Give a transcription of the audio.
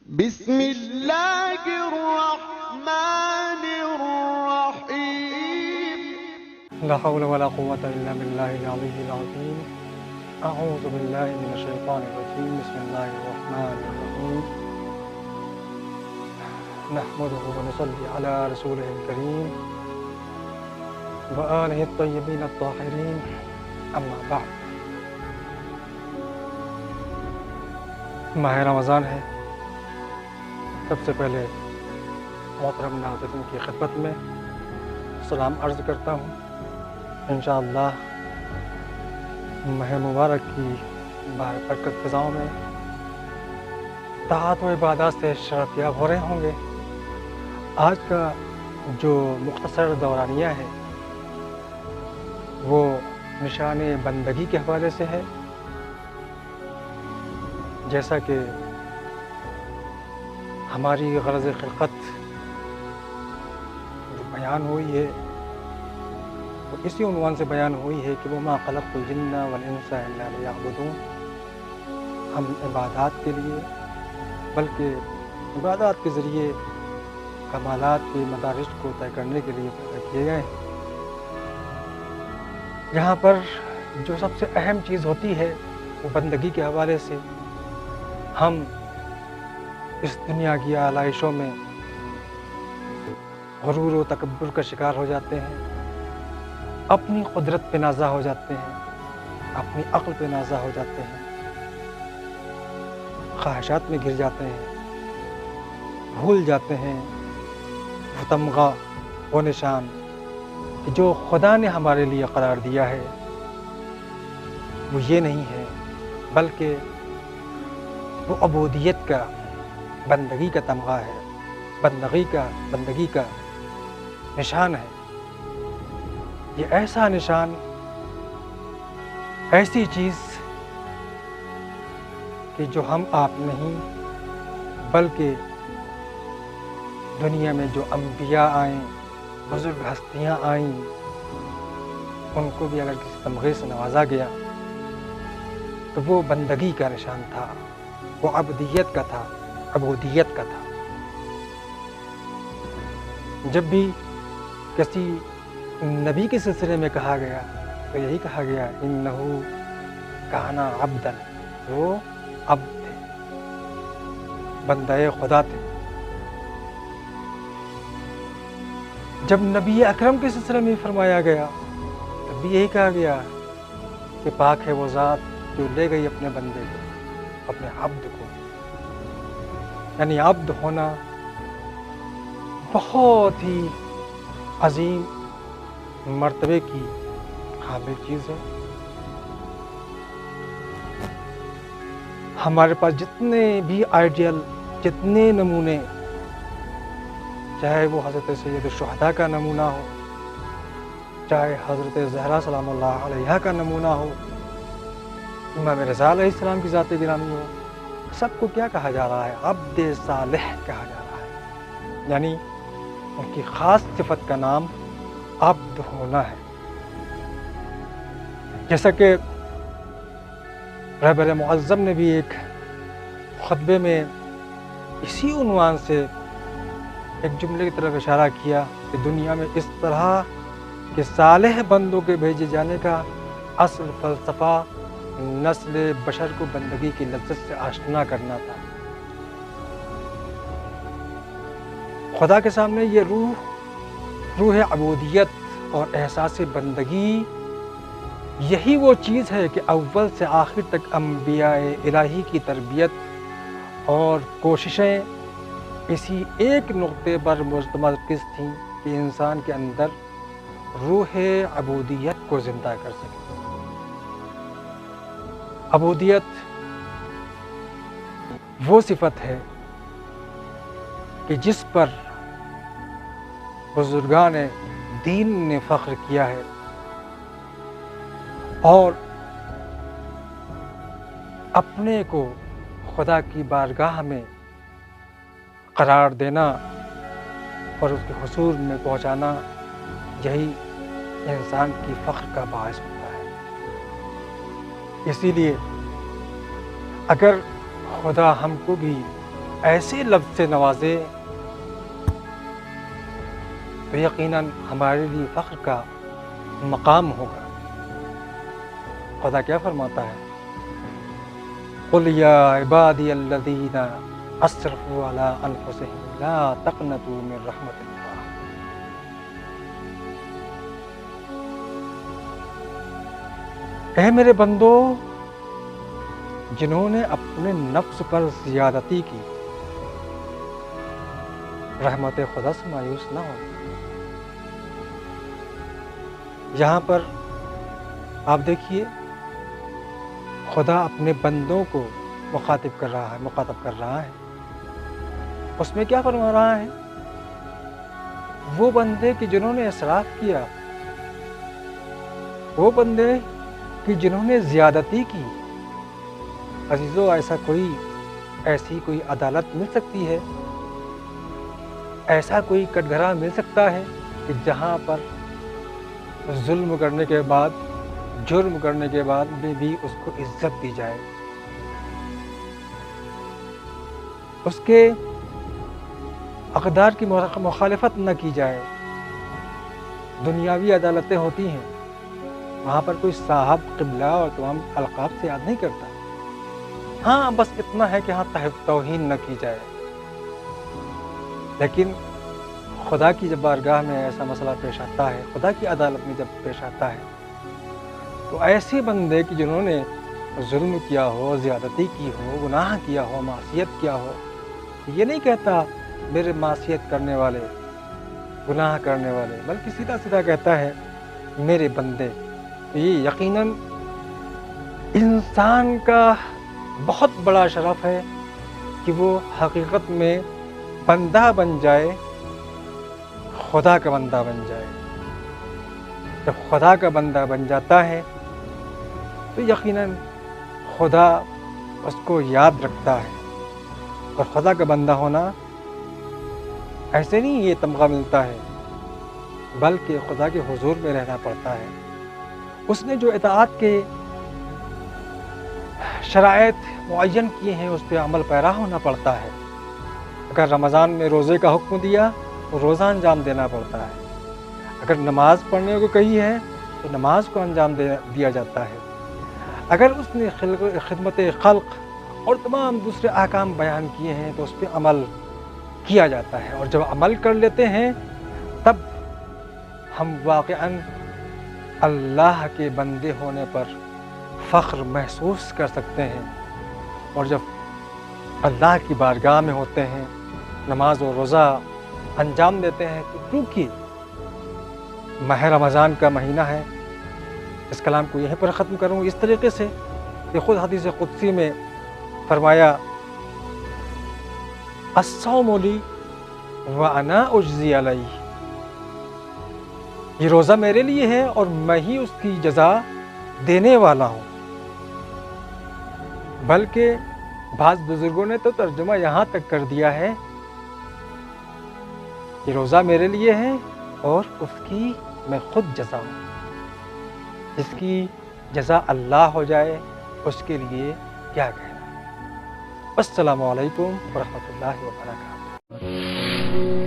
بسم اللہ الرحمن الرحیم لا حول ولا قوة إلا بالله العلي العظيم. أعوذ بالله من الشيطان الرجيم. بسم الله الرحمن الرحيم. نحمده ونصلي على رسوله الكريم وآله الطيبين الطاهرين. أما بعد. ماہ رمضان ہے. سب سے پہلے محترم ناظرین کی خدمت میں سلام عرض کرتا ہوں. انشاءاللہ ماہ مبارک کی برکت فضاؤں میں طاعت و عبادات سے شرف یاب ہو رہے ہوں گے. آج کا جو مختصر دورانیہ ہے وہ نشان بندگی کے حوالے سے ہے. جیسا کہ ہماری غرض خلقت جو بیان ہوئی ہے وہ اسی عنوان سے بیان ہوئی ہے کہ وَمَا خَلَقْتُ الْجِنَّ وَالْإِنسَ إِلَّا لِيَعْبُدُونِ. ہم عبادات کے لیے بلکہ عبادات کے ذریعے کمالات کے مدارج کو طے کرنے کے لیے پیدا کیے گئے ہیں. یہاں پر جو سب سے اہم چیز ہوتی ہے وہ بندگی کے حوالے سے ہم اس دنیا کی آلائشوں میں غرور و تکبر کا شکار ہو جاتے ہیں، اپنی قدرت پہ نازا ہو جاتے ہیں، اپنی عقل پہ نازا ہو جاتے ہیں، خواہشات میں گر جاتے ہیں، بھول جاتے ہیں وہ تمغہ، وہ نشان کہ جو خدا نے ہمارے لیے قرار دیا ہے وہ یہ نہیں ہے بلکہ وہ عبودیت کا، بندگی کا تمغہ ہے، بندگی کا نشان ہے. یہ ایسا نشان، ایسی چیز کہ جو ہم آپ نہیں بلکہ دنیا میں جو انبیاء آئیں، بزرگ ہستیاں آئیں، ان کو بھی اگر کسی تمغے سے نوازا گیا تو وہ بندگی کا نشان تھا، وہ عبودیت کا تھا. جب بھی کسی نبی کے سلسلے میں کہا گیا تو یہی کہا گیا انہو کانا عبدا، وہ عبد تھے، بندہ خدا تھے. جب نبی اکرم کے سلسلے میں فرمایا گیا تب بھی یہی کہا گیا کہ پاک ہے وہ ذات جو لے گئی اپنے بندے کو، اپنے عبد کو. یعنی عبد ہونا بہت ہی عظیم مرتبے کی حامل چیز ہے. ہمارے پاس جتنے بھی آئیڈیل، جتنے نمونے، چاہے وہ حضرت سید الشہداء کا نمونہ ہو، چاہے حضرت زہرا سلام اللہ علیہا کا نمونہ ہو، امام رضا علیہ السلام کی ذات گرامی ہو، سب کو کیا کہا جا رہا ہے؟ عبد صالح کہا جا رہا ہے. یعنی ان کی خاص صفت کا نام عبد ہونا ہے. جیسا کہ رہبر معظم نے بھی ایک خطبے میں اسی عنوان سے ایک جملے کی طرف اشارہ کیا کہ دنیا میں اس طرح کے صالح بندوں کے بھیجے جانے کا اصل فلسفہ نسل بشر کو بندگی کی لذت سے آشنا کرنا تھا. خدا کے سامنے یہ روح عبودیت اور احساس بندگی یہی وہ چیز ہے کہ اول سے آخر تک انبیاء الہی کی تربیت اور کوششیں اسی ایک نقطے پر متمرکز تھیں کہ انسان کے اندر روح عبودیت کو زندہ کر سکے. عبودیت وہ صفت ہے کہ جس پر بزرگان دین نے فخر کیا ہے، اور اپنے کو خدا کی بارگاہ میں قرار دینا اور اس کے حضور میں پہنچانا یہی انسان کی فخر کا باعث ہوتا ہے. اسی لیے اگر خدا ہم کو بھی ایسے لفظ سے نوازے تو یقیناً ہمارے لیے فخر کا مقام ہوگا۔ خدا کیا فرماتا ہے؟ قل یا عبادی الذین اسرفوا علی انفسہم لا تقنطوا من رحمت اللہ۔ اے میرے بندو، جنہوں نے اپنے نفس پر زیادتی کی، رحمت خدا سے مایوس نہ ہو۔ یہاں پر آپ دیکھیے خدا اپنے بندوں کو مخاطب کر رہا ہے۔ اس میں کیا فرما رہا ہے؟ وہ بندے کہ جنہوں نے اسراف کیا، وہ بندے کہ جنہوں نے زیادتی کی۔ عزیزو، ایسی کوئی عدالت مل سکتی ہے، ایسا کوئی کٹگرا مل سکتا ہے کہ جہاں پر ظلم کرنے کے بعد، جرم کرنے کے بعد بھی اس کو عزت دی جائے، اس کے اقدار کی مخالفت نہ کی جائے؟ دنیاوی عدالتیں ہوتی ہیں، وہاں پر کوئی صاحب، قبلہ اور تمام القاب سے یاد نہیں کرتا۔ ہاں، بس اتنا ہے کہ توہین نہ کی جائے۔ لیکن خدا کی جب بارگاہ میں ایسا مسئلہ پیش آتا ہے، خدا کی عدالت میں جب پیش آتا ہے، تو ایسے بندے کہ جنہوں نے ظلم کیا ہو، زیادتی کی ہو، گناہ کیا ہو، معصیت کیا ہو، یہ نہیں کہتا میرے معصیت کرنے والے، گناہ کرنے والے، بلکہ سیدھا سیدھا کہتا ہے میرے بندے۔ یہ یقیناً انسان کا بہت بڑا شرف ہے کہ وہ حقیقت میں بندہ بن جائے، خدا کا بندہ بن جائے۔ جب خدا کا بندہ بن جاتا ہے تو یقیناً خدا اس کو یاد رکھتا ہے۔ اور خدا کا بندہ ہونا ایسے نہیں یہ تمغہ ملتا ہے، بلکہ خدا کے حضور میں رہنا پڑتا ہے۔ اس نے جو اطاعت کے شرائط معین کیے ہیں اس پہ عمل پیرا ہونا پڑتا ہے۔ اگر رمضان میں روزے کا حکم دیا تو روزہ انجام دینا پڑتا ہے، اگر نماز پڑھنے کو کہی ہے تو نماز کو انجام دیا جاتا ہے، اگر اس نے خدمت خلق اور تمام دوسرے احکام بیان کیے ہیں تو اس پہ عمل کیا جاتا ہے۔ اور جب عمل کر لیتے ہیں تب ہم واقعاً اللہ کے بندے ہونے پر فخر محسوس کر سکتے ہیں۔ اور جب اللہ کی بارگاہ میں ہوتے ہیں، نماز و روزہ انجام دیتے ہیں، تو کیونکہ ماہ رمضان کا مہینہ ہے، اس کلام کو یہیں پر ختم کروں اس طریقے سے کہ خود حدیث قدسی میں فرمایا الصوم لی وانا اجزی علیہ، یہ روزہ میرے لیے ہے اور میں ہی اس کی جزا دینے والا ہوں۔ بلکہ بعض بزرگوں نے تو ترجمہ یہاں تک کر دیا ہے کہ روزہ میرے لیے ہے اور اس کی میں خود جزا ہوں۔ جس کی جزا اللہ ہو جائے اس کے لیے کیا کہنا۔ السلام علیکم ورحمۃ اللہ وبرکاتہ۔